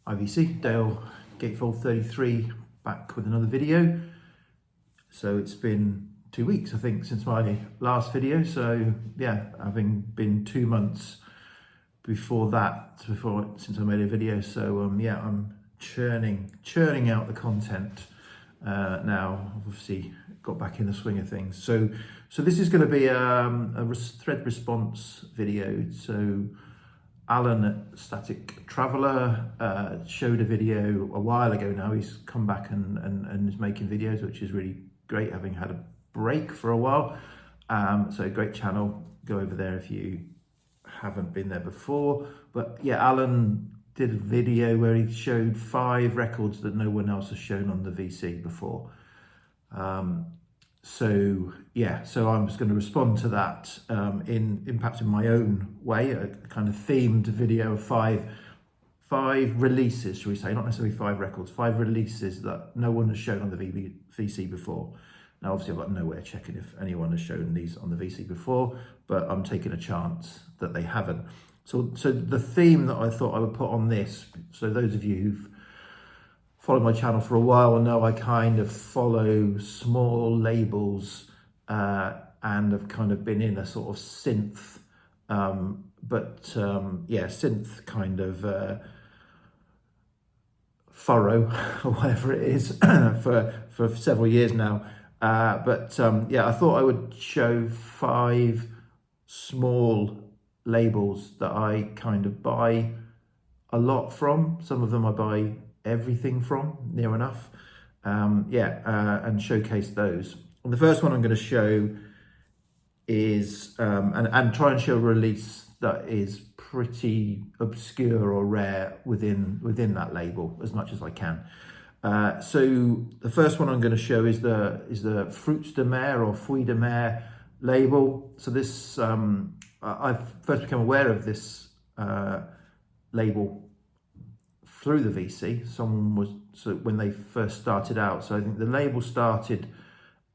IVC, Dale Gatefold 33, back with another video. So it's been 2 weeks, I think, since my last video. So yeah, having been 2 months before that, since I made a video. So yeah, I'm churning out the content now. Obviously got back in the swing of things. So this is going to be a thread response video. So Alan at Static Traveller showed a video a while ago now. He's come back and is making videos, which is really great, having had a break for a while. So great channel. Go over there if you haven't been there before. But yeah, Alan did a video where he showed 5 records that no one else has shown on the VC before. So yeah, so I'm just going to respond to that in perhaps in my own way, a kind of themed video of five releases, shall we say, not necessarily 5 records, 5 releases that no one has shown on the VC before. Now obviously I've got no way of checking if anyone has shown these on the VC before, but I'm taking a chance that they haven't. So the theme that I thought I would put on this, so those of you who've followed my channel for a while will know I kind of follow small labels and have kind of been in a sort of synth, yeah, synth kind of furrow or whatever it is for several years now. Yeah, I thought I would show 5 small labels that I kind of buy a lot from. Some of them I buy everything from, near enough. And showcase those. And the first one I'm going to show is and try and show a release that is pretty obscure or rare within that label as much as I can. So the first one I'm going to show is the Fruits de Mer or Fruits de Mer label. So this I've first become aware of this label through the VC. When they first started out. So I think the label started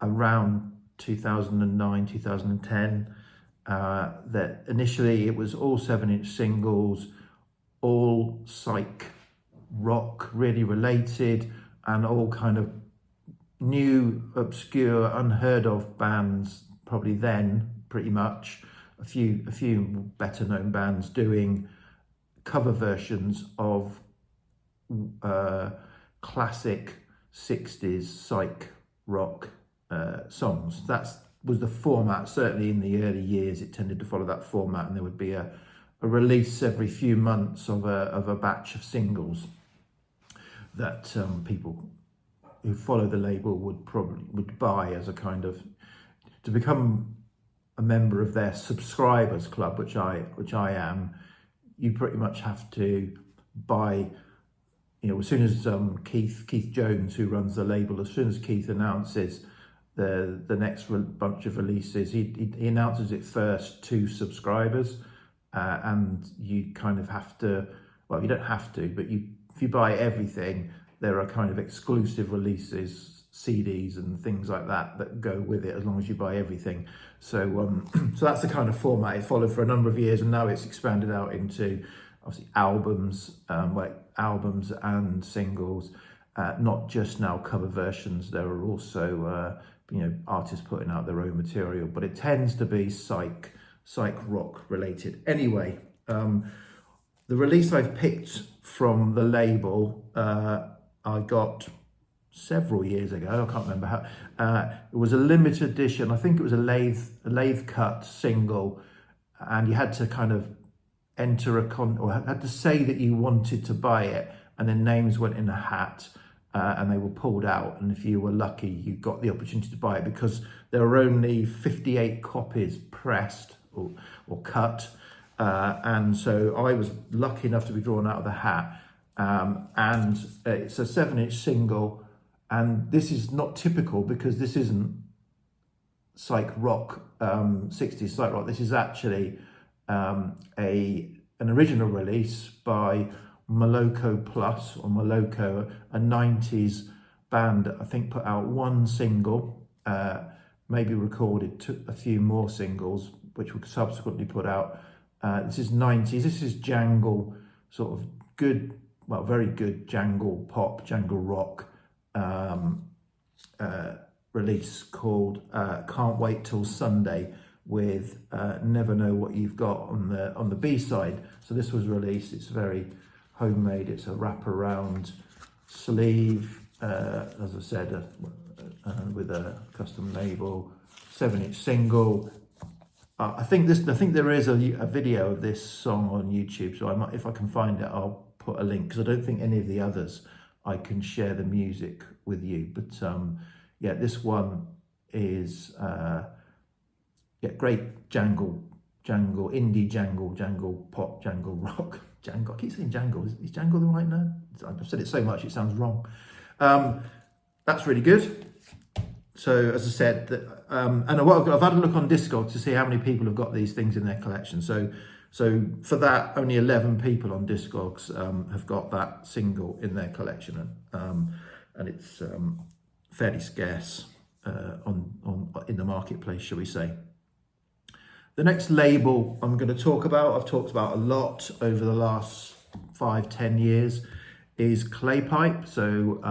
around 2009, 2010. That initially it was all 7-inch singles, all psych rock, really related, and all kind of new, obscure, unheard of bands. Probably then, pretty much a few better known bands doing cover versions of classic 60s psych rock songs. That was the format. Certainly in the early years it tended to follow that format, and there would be a release every few months of a batch of singles that people who follow the label would buy as a kind of, to become a member of their subscribers club, which I am. You pretty much have to buy, as soon as Keith Jones, who runs the label, as soon as Keith announces the next bunch of releases, he announces it first to subscribers, and you kind of have to, well, you don't have to, but if you buy everything, there are kind of exclusive releases, CDs and things like that go with it, as long as you buy everything. So so that's the kind of format it followed for a number of years, and now it's expanded out into obviously albums, albums and singles, not just now cover versions. There are also artists putting out their own material, but it tends to be psych rock related. Anyway, the release I've picked from the label I got several years ago. I can't remember how. It was a limited edition. I think it was a lathe cut single, and you had to kind of enter or had to say that you wanted to buy it, and then names went in a hat and they were pulled out, and if you were lucky you got the opportunity to buy it, because there were only 58 copies pressed or cut, and so I was lucky enough to be drawn out of the hat, and it's a 7-inch single, and this is not typical because this isn't psych rock, 60s psych rock. This is actually an original release by Moloko Plus, or Moloko, a 90s band that I think put out 1 single, maybe recorded a few more singles, which were subsequently put out. This is 90s, this is jangle, sort of good well, very good jangle pop, jangle rock release called Can't Wait Till Sunday, with Never Know What You've Got on the B-side. So this was released, it's very homemade, it's a wraparound sleeve, as I said, with a custom label, 7-inch single. I think there is a video of this song on YouTube, so if I can find it, I'll put a link, because I don't think any of the others I can share the music with you. But yeah, this one is great jangle, indie jangle pop, jangle rock, jangle. I keep saying jangle. Is jangle the right name? I've said it so much it sounds wrong. That's really good. So as I said, and I've had a look on Discogs to see how many people have got these things in their collection. So for that, only 11 people on Discogs have got that single in their collection, and it's fairly scarce in the marketplace, shall we say. The next label I'm going to talk about, I've talked about a lot over the last 5-10 years, is Claypipe. So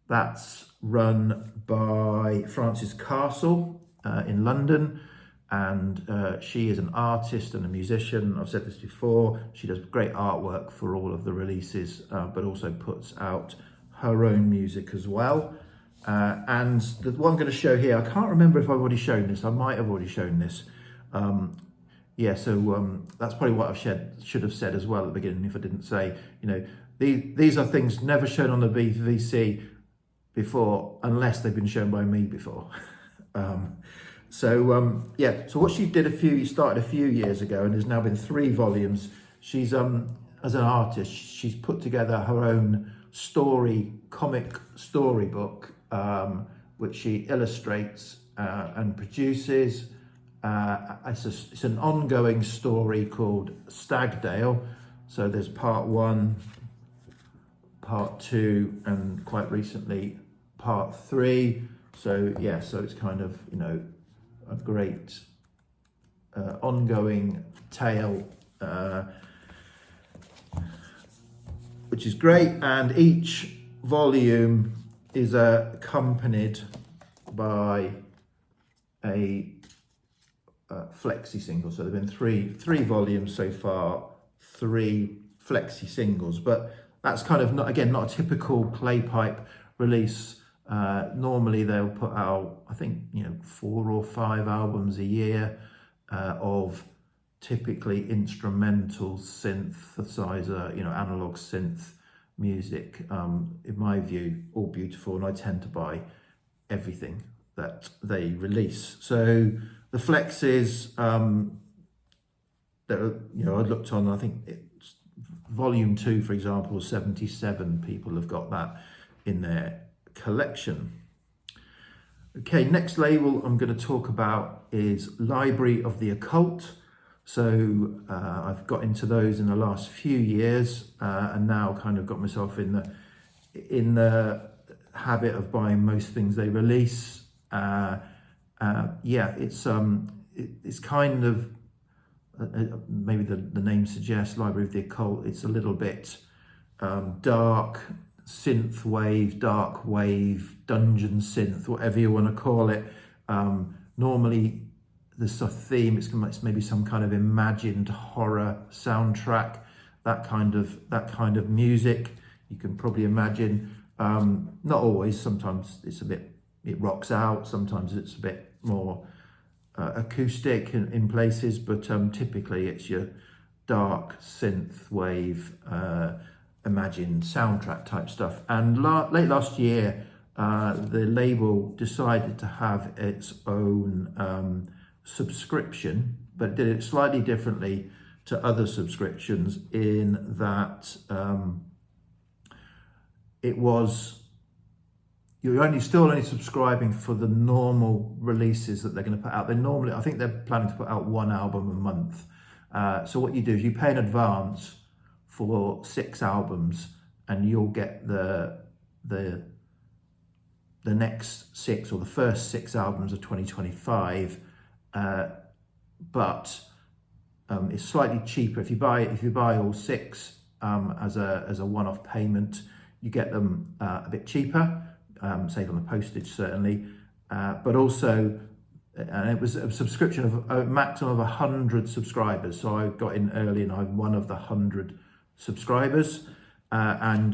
that's run by Frances Castle in London, and she is an artist and a musician. I've said this before. She does great artwork for all of the releases, but also puts out her own music as well. And the one I'm going to show here, I can't remember if I've already shown this. I might have already shown this. Yeah, so that's probably what I should have said as well at the beginning if I didn't say. You know, these are things never shown on the BVC before, unless they've been shown by me before. Yeah, so what she started a few years ago, and there's now been 3 volumes. She's as an artist, she's put together her own comic storybook, which she illustrates and produces. It's an ongoing story called Stagdale. So there's part 1, part 2, and quite recently part 3. So yeah, so it's kind of, you know, a great ongoing tale, which is great. And each volume is accompanied by a flexi single. So there've been three volumes so far, 3 flexi singles, but that's kind of not a typical Claypipe release. Normally they'll put out, I think, 4 or 5 albums a year of typically instrumental synthesizer, analog synth music. In my view, all beautiful, and I tend to buy everything that they release. So the flexes that I looked on, I think it's volume 2, for example, 77 people have got that in their collection. Okay, next label I'm going to talk about is Library of the Occult. So I've got into those in the last few years, and now kind of got myself in the habit of buying most things they release. Yeah, it's kind of maybe the name suggests, Library of the Occult. It's a little bit dark synth wave, dark wave, dungeon synth, whatever you want to call it. Normally there's a theme, it's maybe some kind of imagined horror soundtrack, that kind of music you can probably imagine. Not always, sometimes it rocks out, sometimes it's a bit more acoustic in places, but typically it's your dark synth wave, imagined soundtrack type stuff. And late last year, the label decided to have its own subscription, but it did it slightly differently to other subscriptions in that you're still only subscribing for the normal releases that they're going to put out. I think they're planning to put out 1 album a month. So what you do is you pay in advance for 6 albums, and you'll get the next 6 or the first 6 albums of 2025. But it's slightly cheaper if you buy all 6 as a one-off payment. You get them a bit cheaper, save on the postage certainly, but also, and it was a subscription of a maximum of 100 subscribers. So I got in early and I'm one of the 100 subscribers, and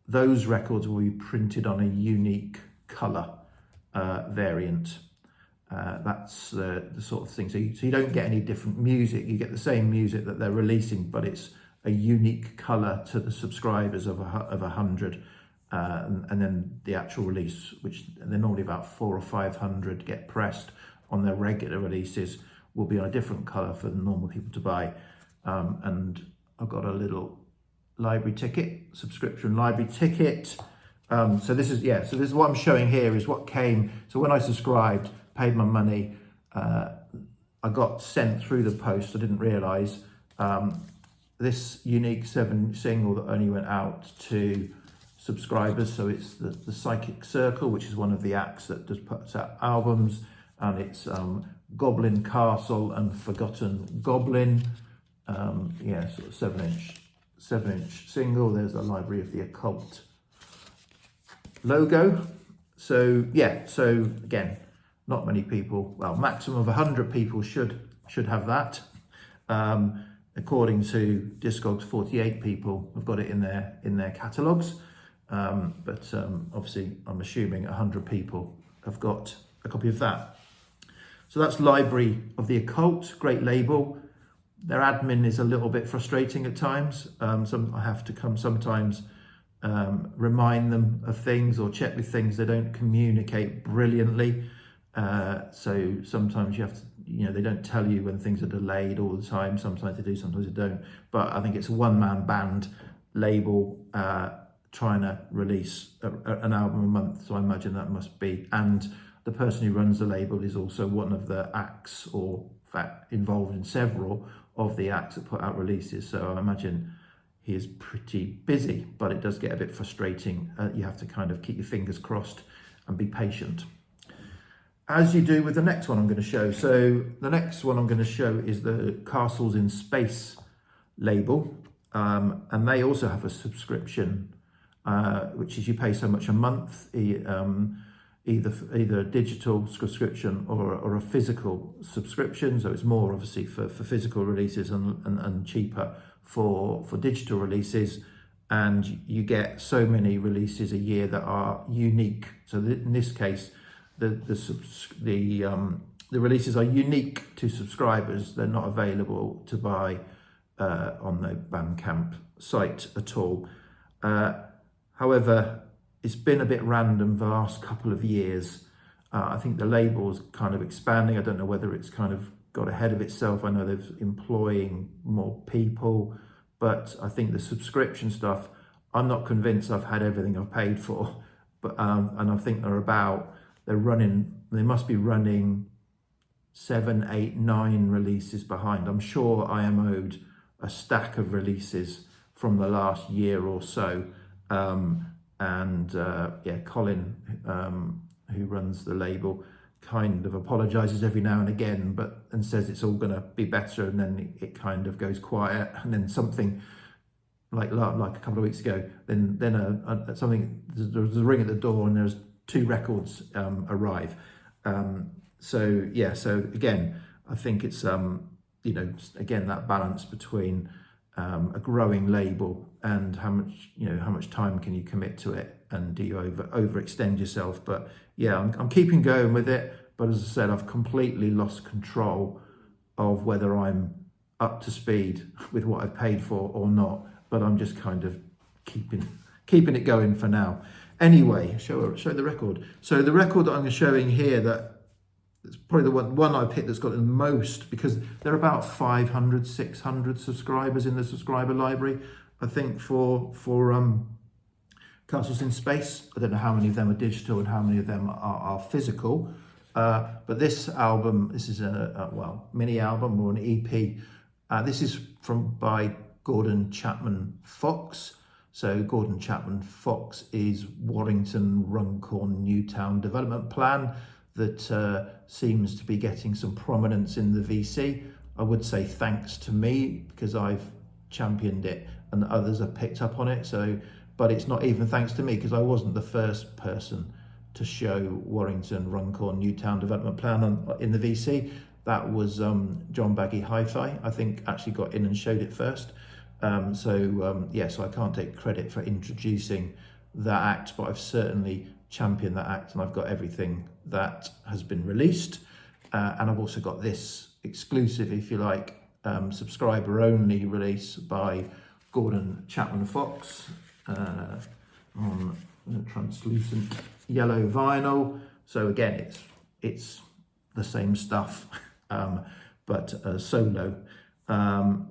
those records will be printed on a unique colour variant. That's the sort of thing. So you don't get any different music. You get the same music that they're releasing, but it's a unique colour to the subscribers of 100. And then the actual release, which they're normally about 400 or 500 get pressed on their regular releases, will be on a different colour for the normal people to buy. And I've got a little library ticket, subscription library ticket. So this is what I'm showing here is what came. So when I subscribed, paid my money, I got sent through the post. I didn't realise this unique 7 single that only went out to subscribers. So it's the Psychic Circle, which is one of the acts that just puts out albums, and it's Goblin Castle and Forgotten Goblin. Sort of 7-inch single. There's the Library of the Occult logo. So again, not many people, well, maximum of 100 people should have that. According to Discogs, 48 people have got it in their catalogues. But obviously I'm assuming 100 people have got a copy of that. So that's Library of the Occult, great label. Their admin is a little bit frustrating at times. I have to sometimes remind them of things or check with things. They don't communicate brilliantly. So sometimes you have to, they don't tell you when things are delayed all the time. Sometimes they do, sometimes they don't. But I think it's a one-man band label trying to release an album a month. So I imagine that must be, and the person who runs the label is also one of the acts, or in fact involved in several of the acts that put out releases. So I imagine he is pretty busy, but it does get a bit frustrating. You have to kind of keep your fingers crossed and be patient, as you do with the next one I'm going to show. So the next one I'm going to show is the Castles in Space label, and they also have a subscription, which is you pay so much a month, either a digital subscription or a physical subscription. So it's more obviously for physical releases and cheaper for digital releases. And you get so many releases a year that are unique. So in this case, the releases are unique to subscribers. They're not available to buy on the Bandcamp site at all. However, it's been a bit random the last couple of years. I think the label's kind of expanding. I don't know whether it's kind of got ahead of itself. I know they're employing more people, but I think the subscription stuff, I'm not convinced I've had everything I've paid for. But and I think they must be running 7, 8, 9 releases behind. I'm sure I am owed a stack of releases from the last year or so. Colin, who runs the label, kind of apologizes every now and again, and says it's all going to be better, and then it kind of goes quiet, and then something like a couple of weeks ago, then something, there's a ring at the door, and there's 2 records arrive. So again, I think it's again, that balance between a growing label and how much time can you commit to it, and do you overextend yourself. But yeah, I'm keeping going with it, but as I said, I've completely lost control of whether I'm up to speed with what I've paid for or not, but I'm just kind of keeping it going for now. Anyway, show the record. So the record that I'm showing here, that it's probably the one I picked that's got the most, because there are about 500, 600 subscribers in the subscriber library, I think, for Castles in Space. I don't know how many of them are digital and how many of them are physical. But this album, this is a mini album or an EP. This is by Gordon Chapman Fox. So Gordon Chapman Fox is Warrington Runcorn Newtown development plan that seems to be getting some prominence in the VC. I would say thanks to me, because I've championed it and others have picked up on it. So, but it's not even thanks to me, because I wasn't the first person to show Warrington, Runcorn, Newtown development plan in the VC. That was John Baggy Hi-Fi, I think, actually got in and showed it first. So I can't take credit for introducing that act, but I've certainly championed that act, and I've got everything that has been released. And I've also got this exclusive, if you like, subscriber only release by Gordon Chapman Fox on translucent yellow vinyl. So again, it's the same stuff, but solo. And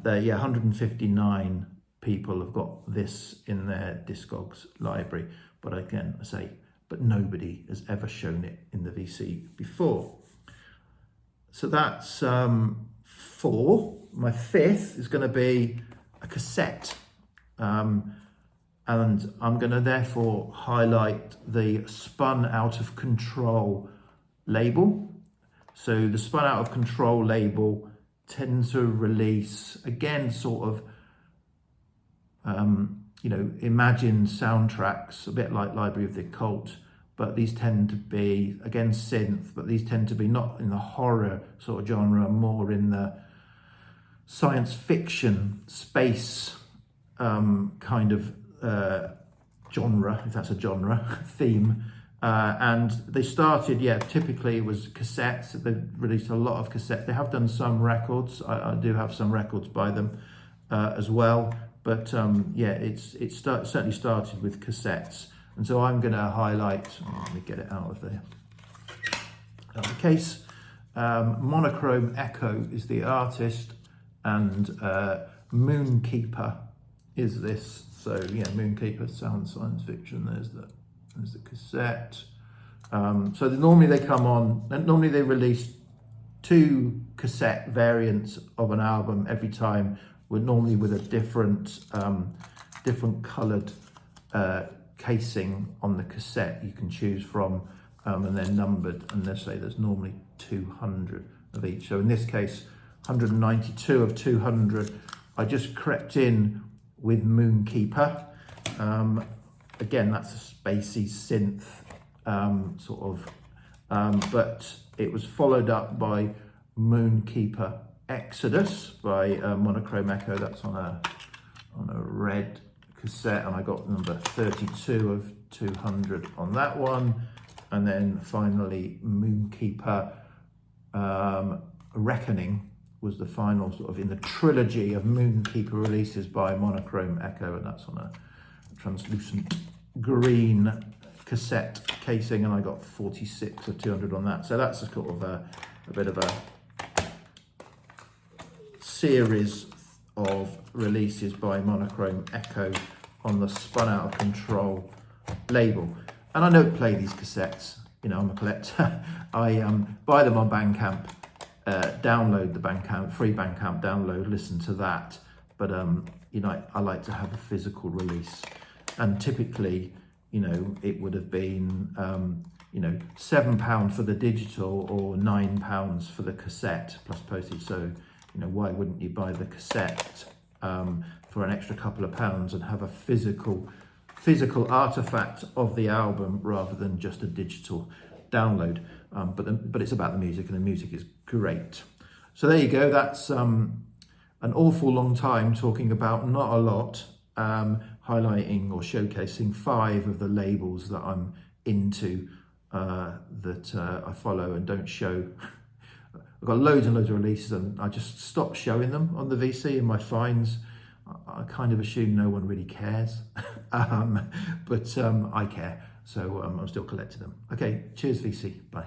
159 people have got this in their Discogs library. But again, I say, but nobody has ever shown it in the VC before. So that's 4. My 5th is going to be a cassette. And I'm going to therefore highlight the Spun Out of Control label. So the Spun Out of Control label tends to release, again, sort of, imagined soundtracks, a bit like Library of the Occult, but these tend to be, again, synth, but these tend to be not in the horror sort of genre, more in the science fiction, space kind of genre, if that's a genre, theme. And they started, typically it was cassettes. They've released a lot of cassettes. They have done some records. I do have some records by them as well. But certainly started with cassettes. And so I'm going to highlight, let me get it out of the case. Monochrome Echo is the artist, and Moonkeeper is this. So Moonkeeper sounds science fiction. There's the cassette. So normally they come on, and normally they release 2 cassette variants of an album every time, normally with a different coloured casing on the cassette you can choose from, and they're numbered, and they say there's normally 200 of each. So in this case, 192 of 200. I just crept in with Moonkeeper. Again, that's a spacey synth but it was followed up by Moonkeeper Exodus by Monochrome Echo. That's on a red cassette, and I got number 32 of 200 on that one. And then finally Moonkeeper Reckoning was the final sort of in the trilogy of Moonkeeper releases by Monochrome Echo, and that's on a translucent green cassette casing, and I got 46 of 200 on that. So that's a sort of a bit of a series of releases by Monochrome Echo on the Spun Out of Control label. And I don't play these cassettes, I'm a collector. I buy them on Bandcamp, download the Bandcamp, free Bandcamp download, listen to that. But I like to have a physical release, and typically, it would have been £7 for the digital or £9 for the cassette plus postage. So why wouldn't you buy the cassette for an extra couple of pounds and have a physical artifact of the album rather than just a digital download? But it's about the music, and the music is great. So there you go. That's an awful long time talking about not a lot, highlighting or showcasing 5 of the labels that I'm into, that I follow and don't show. I've got loads and loads of releases, and I just stopped showing them on the VC in my finds. I kind of assume no one really cares, but I care, so I'm still collecting them. Okay, cheers VC, bye.